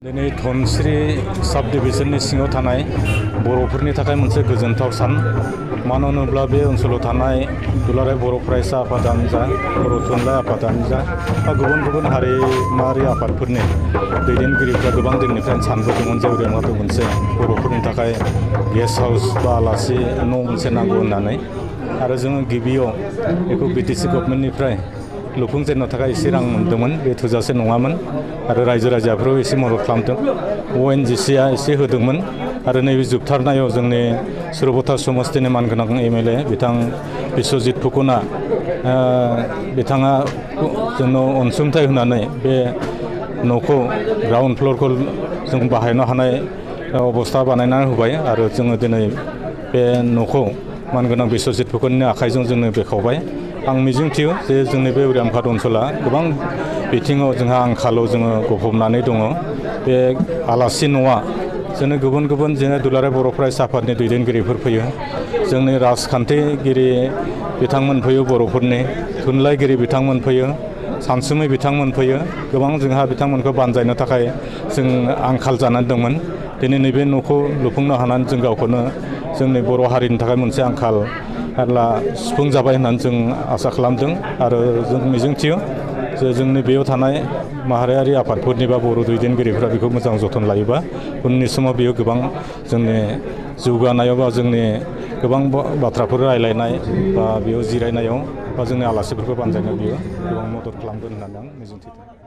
दिनै धनस्री साब डिभिजननि सिङाव थानाय बर'फोरनि थाखाय मोनसे गोजोनथाव सान। मानो होनोब्ला बे ओनसोलाव थानाय दुलाराय बर' फरायसा आफादानो जा, बर' थुनलाइ आफादानो जा, बा गुबुन गुबुन हारिमायारि आफादफोरनि दैदेनगिरिफ्रा गोबां दिननिफ्रायनो सानबोदोंमोन जे उरियामाखौ मोनसे बर'फोरनि थाखाय गेस्ट हाउस बा आलासि न' मोनसे नांगौ होननानै। आरो जोङो गिबियाव बेखौ बिटिसि गभर्नमेन्टनिफ्राय लुफुंजेननो थाखाय एसे रां मोनदोंमोन, बे थोजासे नङामोन आरो रायजो राजाफ्राबो एसे मदद खालामदों। ONGCआ एसे होदोंमोन आरो नैबे जोबथारनायाव जोंनि सुरबथा समस्तिनि मानगोनां MLA बिथां बिस्वजित फुकना बिथाङा जोंनो अनसुंथाइ होनानै बे न'खौ ग्राउन्ड फ्ल'रखौ जों बाहायनो हानाय अबस्था बानायना होबाय आरो जोङो दिनै बे न'खौ मानगोनां बिस्वजित फुकननि आखाइजों जोंनो बेखेवबाय। आं मिजिंथियो जे जोंनि बे उरियामघाट ओनसोला गोबां बिथिङाव जोंहा आंखालाव जोङो गफबनानै दङ। बे आलासि न'आ जोंनो गुबुन गुबुन जोंनि दुलाराय बर' फरायसा आफादनि दैदेनगिरिफोर फैयो, जोंनि राजखान्थिगिरि बिथांमोन फैयो, बर'फोरनि थुनलाइगिरि बिथांमोन फैयो, सानसुमै बिथांमोन फैयो। गोबां जोंहा बिथांमोनखौ बानजायनो थाखाय जों आंखाल जानानै दंमोन। दिनै नैबे न'खौ लुफुंनो हानानै जों गावखौनो जोंनि बर' हारिनि थाखाय मोनसे आंखाल सुफुंजाबाय होननानै जों आसा खालामदों आरो जों मिजिंथियो जे जोंनि बेयाव थानाय माहारियारि आफादफोरनि बा बर' दैदेनगिरिफ्रा बेखौ मोजां जोथोन लायोबा उननि समाव बेयो गोबां जोंनि जौगानायाव बा जोंनि गोबां बाथ्राफोर रायलायनाय बा बेयाव जिरायनायाव बा जोंनि आलासिफोरखौ बानजायनायाव बियो गोबां मदद खालामगोन होननानै आं मिजिंथिदों।